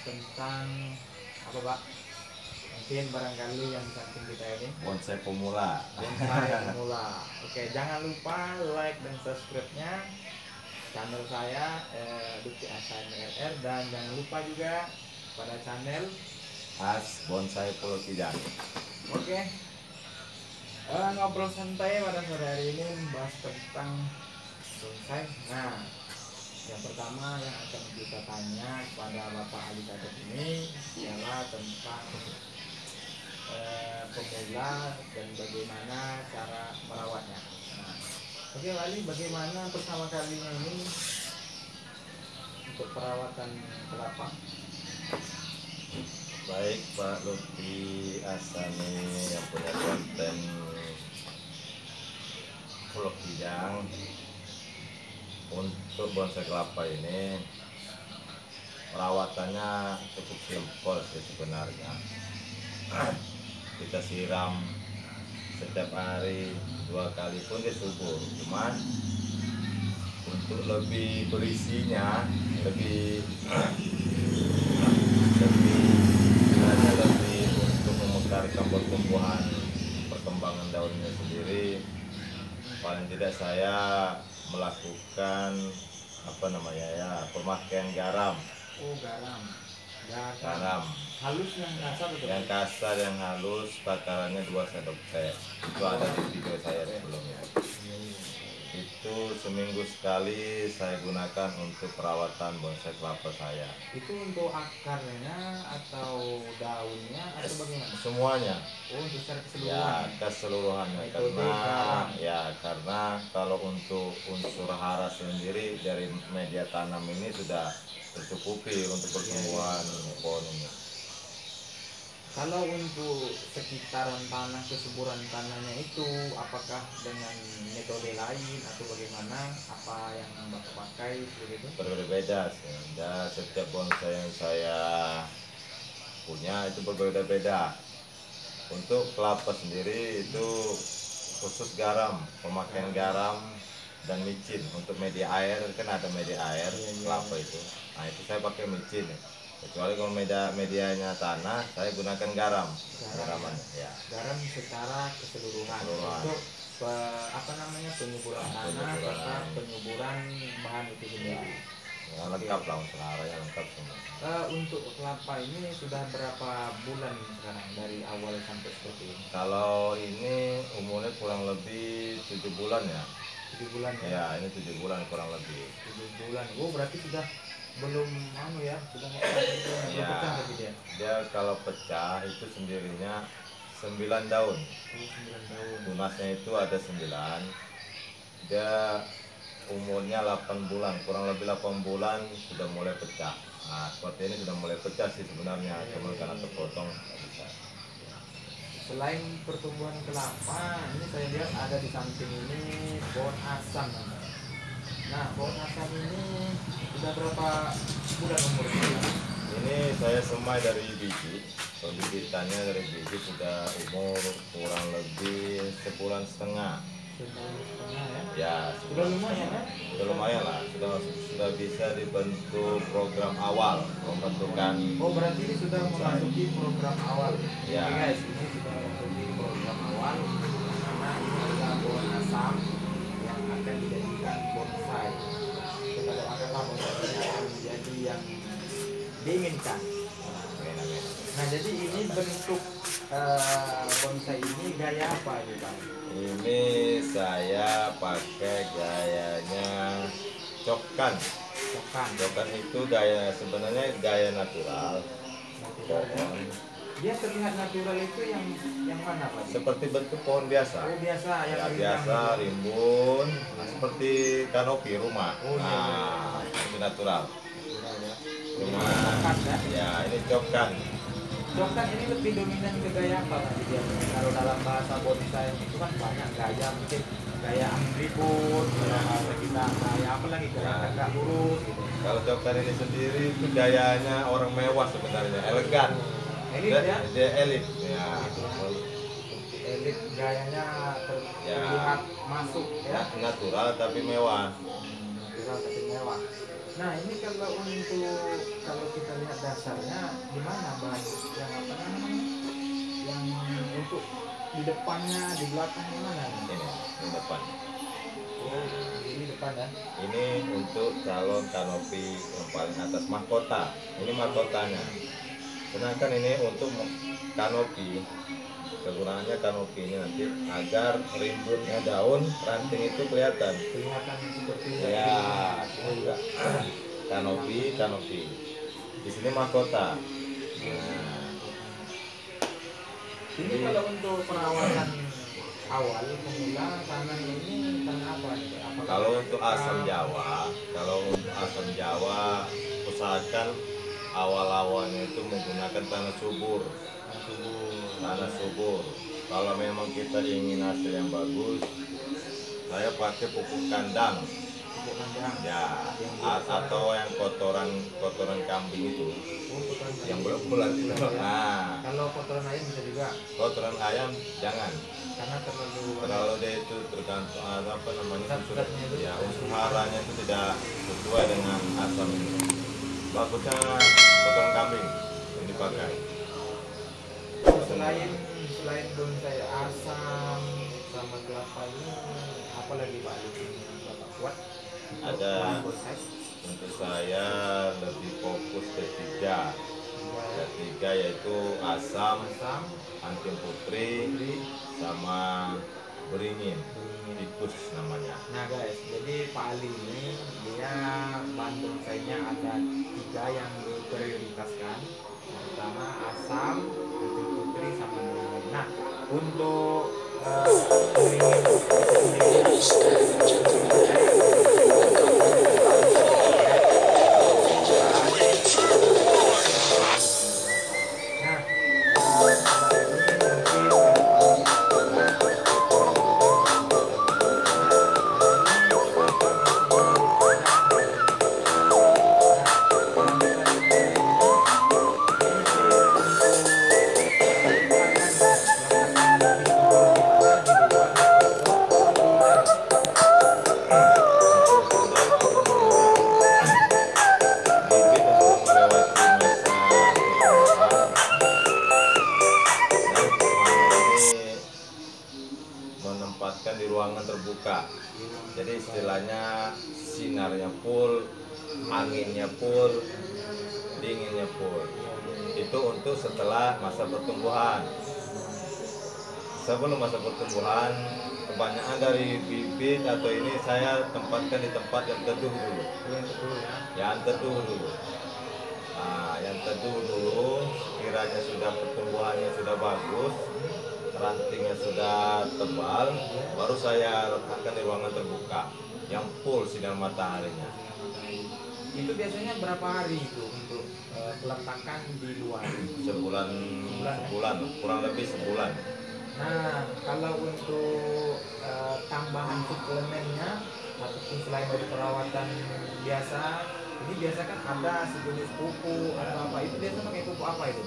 tentang apa Pak? Mungkin barangkali yang samping kita ini bonsai pemula. bonsai pemula. Oke, jangan lupa like dan subscribe-nya channel saya Duki ASMR, dan jangan lupa juga pada channel As Bonsai Pulau Kijang. Oke. Ngobrol santai pada sore hari ini membahas tentang bonsai. Nah, yang pertama yang akan kita tanya kepada Bapak Ali Kadet ini ialah tentang pemula dan bagaimana cara merawatnya. Nah, oke Ali, bagaimana pertama kalinya ini untuk perawatan kelapa? Baik Pak Lutfi Asani yang punya konten Pulau Kijang, untuk bonsai kelapa ini perawatannya cukup simpel sih sebenarnya. Kita siram setiap hari 2 kali pun dia subur, cuman untuk lebih berisinya lebih untuk memekarkan pertumbuhan perkembangan daunnya sendiri, paling tidak saya melakukan pemakaian garam. Oh, garam. Garam Halus yang kasar betul? yang kasar, yang halus, takarannya 2 sendok teh. Itu ada di video saya sebelumnya. Itu seminggu sekali saya gunakan untuk perawatan bonsai kelapa saya. Itu untuk akarnya atau daunnya atau bagaimana? Semuanya. Oh, untuk secara Ya, keseluruhan. keseluruhannya. Karena kalau untuk unsur hara sendiri dari media tanam ini sudah tercukupi untuk pertumbuhan pohon ini. Kalau untuk sekitaran tanah, kesuburan tanahnya itu apakah dengan metode lain atau bagaimana? Apa yang Bapak pakai begitu? Berbeda sih. Dan setiap bonsai yang saya punya itu berbeda-beda. Untuk kelapa sendiri itu khusus garam, pemakaian garam dan micin. Untuk media air kan ada media air kelapa itu. Nah, itu saya pakai micin. Kecuali kalau medianya tanah, saya gunakan garam. Garaman, ya. Garam secara keseluruhan. Untuk penyuburan tanah serta penyuburan bahan itu sendiri. Ya, lengkap lah, unsur haranya lengkap semua. Untuk kelapa ini sudah berapa bulan sekarang dari awal sampai seperti ini? Kalau ini umurnya kurang lebih 7 bulan ya. 7 bulan ya? Ya, ini 7 bulan kurang lebih. 7 bulan. Oh, berarti sudah belum sudah pecah tapi dia. Dia kalau pecah itu sendirinya 9 daun. 9 daun. Tunasnya itu ada 9. Dia umurnya 8 bulan, kurang lebih 8 bulan sudah mulai pecah. Nah, seperti ini sudah mulai pecah sih sebenarnya, cuma karena terpotong nggak bisa. Selain pertumbuhan kelapa, ini saya lihat ada di samping ini pohon asam namanya. Nah, pohon asam ini sudah berapa bulan umurnya? Ini saya semai dari biji, pembibitannya dari biji sudah umur kurang lebih 1,5 bulan. 1,5 ya? Ya, Sudah lumayan ya? sudah lumayan lah, sudah bisa dibentuk program awal pembentukan. Oh, berarti ini sudah memasuki program awal. Ya. Oke guys, ini sudah memasuki program awal karena ini adalah pohon asam yang akan dijadikan bonsai. Kita doakanlah bonsai ini akan menjadi yang diinginkan. Nah, jadi ini bentuk bonsai ini gaya apa ini Pak? Ini saya pakai gayanya cokan. Cokan itu sebenarnya gaya natural. Dia terlihat natural itu yang mana Pak? Seperti bentuk pohon biasa. Oh, biasa yang Ya, biasa rimbun, seperti kanopi rumah. Oh, nah, itu natural. Cuma ya ini cokan. Cokan ini lebih dominan ke gaya apa Pak? Kalau dalam bahasa bonsai itu kan banyak gaya, mungkin gaya ambripun, kita gaya apa lagi, gaya agak lurus gitu. Kalau cokan ini sendiri itu gayanya orang mewah sebenarnya, elegan. Elit ya? Dia elit. Ya. Elit gayanya terlihat masuk ya. Natural tapi mewah. Natural tapi mewah. Nah ini kalau kita lihat dasarnya gimana bang? Yang apa namanya? Yang untuk di depannya, di belakangnya mana? Ini depan. Oh, di depan ya? Ini untuk calon kanopi yang paling atas mahkota. Ini mahkotanya. Sedangkan ini untuk kanopi. Kegunaannya kanopi ini nanti agar rimbunnya daun ranting itu kelihatan. Kelihatan seperti Ya, enggak. Kanopi. Di sini mahkota. Nah, Ini kalau untuk perawatan awal pemula tanah ini tanah apa? kalau untuk asam Jawa, usahakan awal-awalnya itu menggunakan tanah subur. Tanah subur. Kalau memang kita ingin hasil yang bagus, saya pakai pupuk kandang. Ya, atau yang kotoran kambing itu, yang bulat-bulat itu. Nah, kalau kotoran ayam bisa juga. kotoran ayam jangan, Karena terlalu dia itu tergantung apa namanya unsur, zat-zatnya itu. ya unsur haranya itu tidak sesuai dengan asam ini. Bagusnya kotoran kambing yang dipakai. Selain bonsai asam sama kelapa ini, apa lagi Pak yang Bapak kuat? Ada Bonsai. untuk saya lebih fokus ketiga yaitu asam, anting putri, sama beringin, tikus namanya. Nah guys, jadi Pak Ali ini dia bahan bonsainya ada 3 yang diprioritaskan. Yang pertama asam, anting putri sama beringin. Nah untuk beringin menempatkan di ruangan terbuka. Jadi istilahnya sinarnya full, anginnya full, dinginnya full. Itu untuk setelah masa pertumbuhan. Sebelum masa pertumbuhan, kebanyakan dari bibit atau ini saya tempatkan di tempat yang teduh dulu. Yang teduh dulu. Nah, yang teduh dulu, sekiranya sudah pertumbuhannya sudah bagus, rantingnya sudah tebal, baru saya letakkan di ruangan terbuka yang full sinar mataharinya. itu biasanya berapa hari itu untuk peletakan di luar? Sebulan, kurang lebih sebulan. Nah, kalau untuk tambahan suplemennya ataupun selain dari perawatan biasa, ini biasa kan ada sejenis pupuk atau apa, itu biasa pakai pupuk apa itu?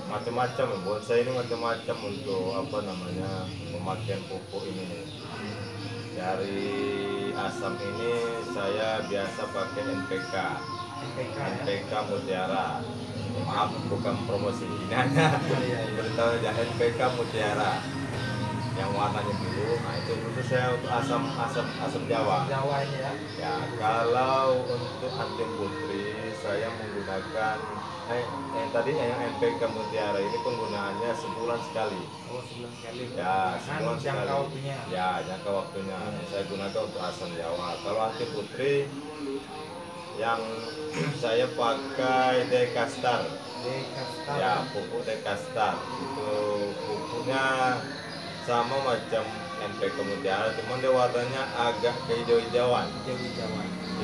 Macam-macam, bonsai ini macam-macam untuk apa namanya pemakaian pupuk ini. Dari asam ini saya biasa pakai NPK Mutiara. Maaf, bukan promosi ini hanya beritahu aja NPK Mutiara yang warnanya biru. Nah itu khusus saya untuk asam Jawa. Ini ya. Ya, kalau untuk anting putri saya menggunakan yang NPK Mutiara ini penggunaannya sebulan sekali. Oh, sebulan sekali. Ya, sebulan sekali. Jangka waktunya. Ya, jangka waktunya. Saya gunakan untuk asam Jawa. Kalau anting putri yang saya pakai Dekastar. Ya, pupuk Dekastar. Itu pupuknya sama macam NPK Mutiara, cuman dia warnanya agak kehijau-hijauan.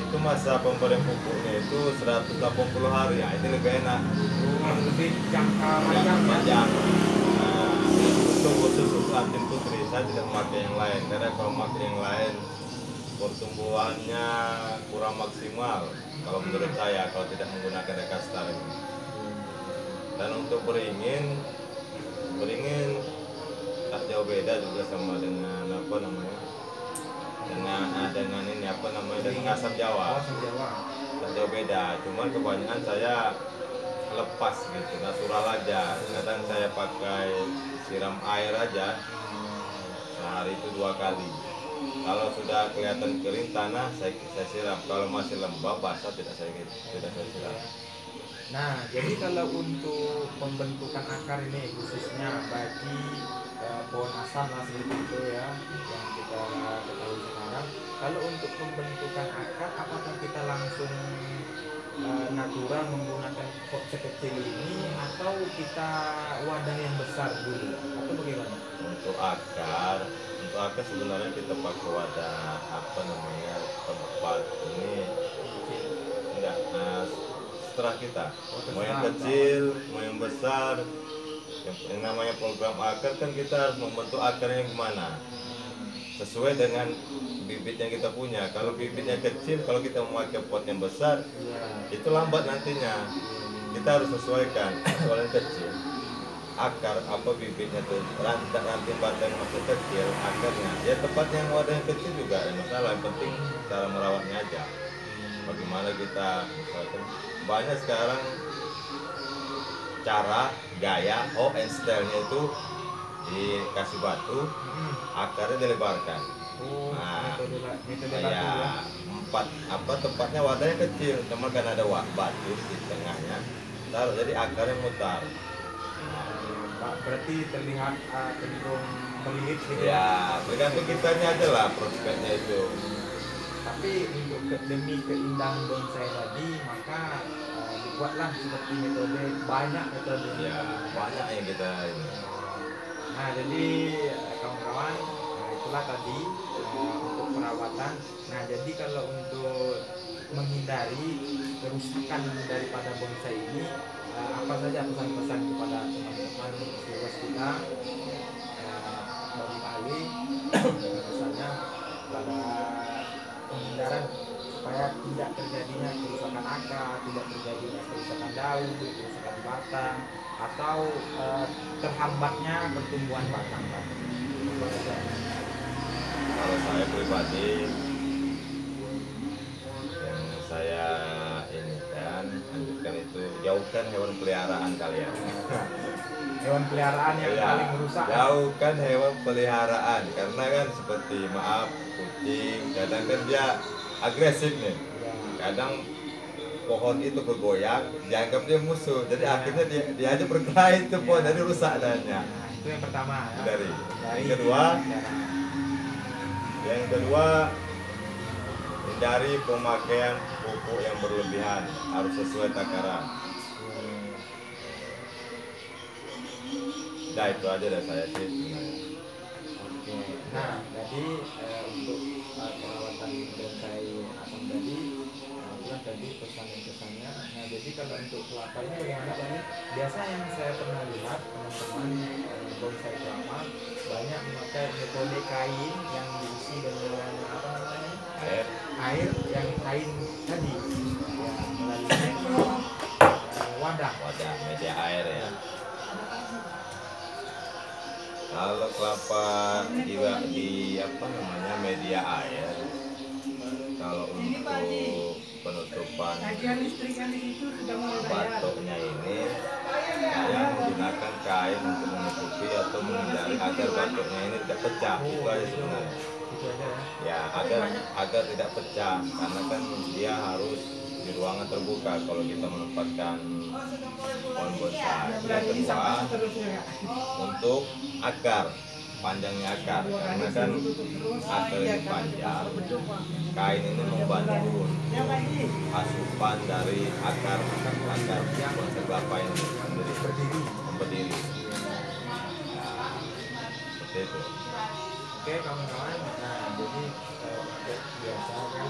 Itu masa pemberian pupuknya itu 180 hari. Ya, ini lebih enak. Lebih jangka panjang. Nah, untuk khusus untuk anting putri saya tidak memakai yang lain, karena kalau memakai yang lain pertumbuhannya kurang maksimal kalau menurut saya kalau tidak menggunakan Dekastar ini. Dan untuk beringin tak jauh beda juga sama dengan apa namanya dengan ini apa namanya, dengan asam Jawa. Asam Jawa. Jauh beda, cuman kebanyakan saya lepas gitu, natural aja. Kadang saya pakai siram air aja sehari itu 2 kali. Kalau sudah kelihatan kering tanah, saya siram. Kalau masih lembab basah tidak saya siram. Nah, jadi kalau untuk pembentukan akar ini khususnya bagi pohon asam lah seperti itu ya, yang kita ketahui sekarang. Kalau untuk pembentukan akar, apakah kita langsung natural menggunakan pot sekecil ini, atau kita wadah yang besar dulu, atau bagaimana? Untuk akar sebenarnya kita pakai wadah apa namanya, tempat ini enggak. Setelah kita mau yang kecil mau yang besar, yang namanya program akar kan kita harus membentuk akarnya gimana sesuai dengan bibit yang kita punya. Kalau bibitnya kecil, kalau kita memakai pot yang besar itu lambat nantinya. Kita harus sesuaikan. Soalnya kecil akar apa bibitnya tuh ranting batang masih kecil, akarnya ya tepat yang wadah yang kecil juga ada masalah. Yang penting cara merawatnya aja, bagaimana kita misalkan. Banyak sekarang cara gaya and style-nya itu dikasih batu, akarnya dilebarkan. Nah, ya 4 tempatnya wadahnya kecil, cuma kan ada batu di tengahnya, taruh jadi akarnya mutar. Berarti terlihat cenderung melilit gitu ya. Bergantung kitanya aja lah prospeknya itu. Tapi untuk demi keindahan bonsai tadi, maka dibuatlah seperti metode, banyak metode. Ya, banyak yang kita ini. Nah, jadi kawan-kawan, itulah tadi untuk perawatan. Nah, jadi kalau untuk menghindari kerusakan daripada bonsai ini, apa saja pesan-pesan kepada teman-teman viewers kita, bagi Pak Ali, misalnya pada penghindaran supaya tidak terjadinya kerusakan akar, tidak terjadinya kerusakan daun, kerusakan batang, atau terhambatnya pertumbuhan batang. Kalau saya pribadi, yang saya ini kan anjurkan itu jauhkan hewan peliharaan kalian. Hewan peliharaan yang ya, paling merusak. Jauhkan hewan peliharaan karena kan seperti kucing, kadang kan dia agresif nih. Kadang pohon itu bergoyang, dianggap dia musuh. Jadi akhirnya dia aja berkelahi itu pohon, jadi rusak dannya. Itu yang pertama. Dari yang kedua, hindari pemakaian pupuk yang berlebihan, harus sesuai takaran. Nah, itu aja dari saya sih sebenarnya. Oke. Nah, jadi untuk perawatan bonsai asam tadi, itulah tadi pesan-pesannya. Nah, jadi kalau untuk kelapa ini bagaimana Pak? Biasa yang saya pernah lihat teman-teman bonsai kelapa banyak memakai metode kain yang diisi dengan apa namanya? Air yang kain tadi. Ya, melalui wadah media air ya. Kalau kelapa di apa namanya media air, kalau untuk penutupan batuknya ini saya menggunakan kain untuk menutupi atau menghindari agar batuknya ini tidak pecah. Itu aja sebenarnya. Ya, agar tidak pecah, karena kan dia harus di ruangan terbuka kalau kita menempatkan pohon bonsai. Yang kedua, untuk akar, panjangnya akar, karena kan akar ini panjang, kain ini membantu asupan dari akar bonsai kelapa ini sendiri berdiri. Nah, seperti itu. Oke kawan-kawan, nah jadi biasa kan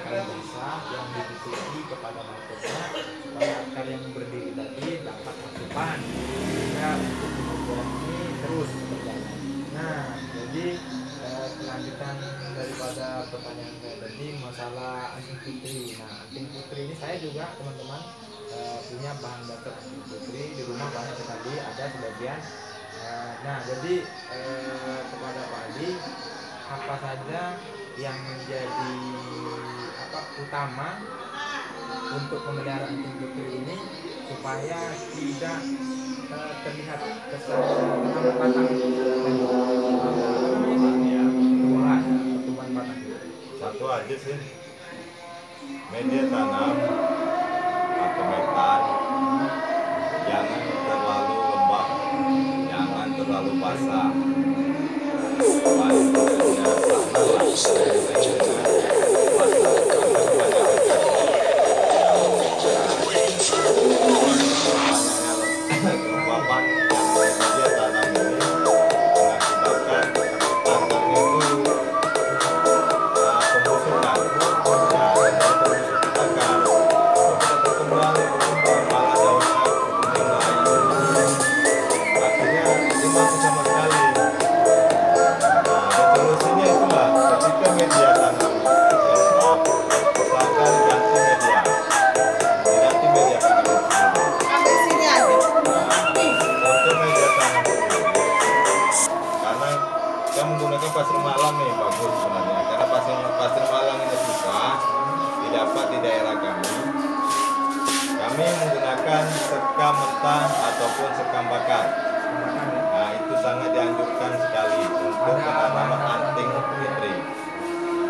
kain basah yang ditutupi kepada mahkotnya supaya akar yang berdiri tadi dapat asupan sehingga untuk pembuahan ini terus berjalan. Nah, jadi kelanjutan daripada pertanyaan saya tadi masalah anting putri. Nah, anting putri ini saya juga teman-teman punya bahan bakar anting putri di rumah banyak sekali, ada sebagian. Nah, jadi kepada Pak Adi, apa saja yang menjadi utama untuk pemeliharaan anjing putri ini supaya tidak terlihat kesan terlambat batang dan pertumbuhan batang. Satu aja sih, media tanam atau metan jangan terlalu lembab, jangan terlalu basah. Paling bagusnya kelembapan yang media tanam ini mengakibatkan akarnya itu pembusukan, akar berkembang malah daunnya kuning layu, akhirnya dia mati sama sekali. Dan solusinya itulah ketika media tanam lengkap, usahakan ganti media, diganti media tanam untuk media tanam karena kita menggunakan pasir malam nih bagus sebenarnya, karena pasir malam ini susah didapat di daerah kami. Kami menggunakan sekam mentah ataupun sekam bakar. Nah, itu sangat dianjurkan sekali untuk penanaman anting putri.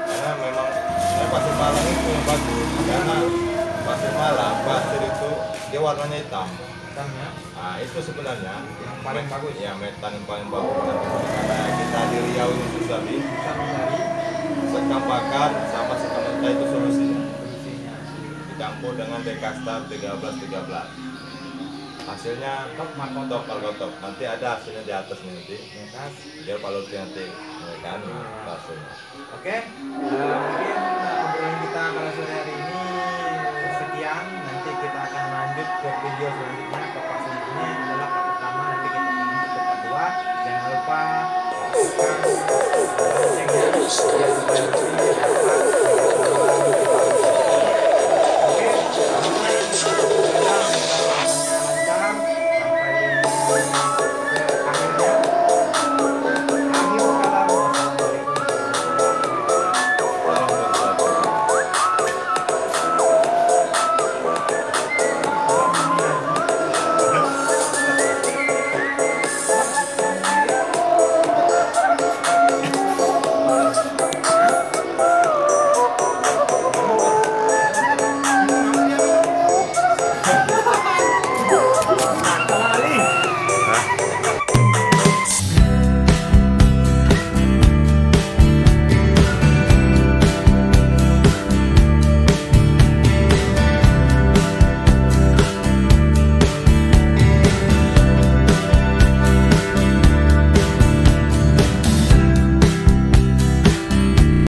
Karena memang pasir malam itu yang bagus, karena pasir malam pasir itu dia warnanya hitam. Nah, itu sebenarnya yang paling bagus ya, metan yang paling bagus. Karena kita di Riau ini susah mencari sekam bakar sama sekam mentah, itu solusinya. Dicampur dengan Dekastar 1313. Hasilnya top markotop. Nanti ada hasilnya di atas nanti. Biar Pak Lutfi nanti kan hasilnya. Oke, mungkin obrolan kita pada sore hari ini sekian. Nanti kita akan lanjut ke video selanjutnya. Ke part selanjutnya adalah part pertama. Nanti kita akan lanjut ke part 2. Jangan lupa subscribe loncengnya biar supaya dapat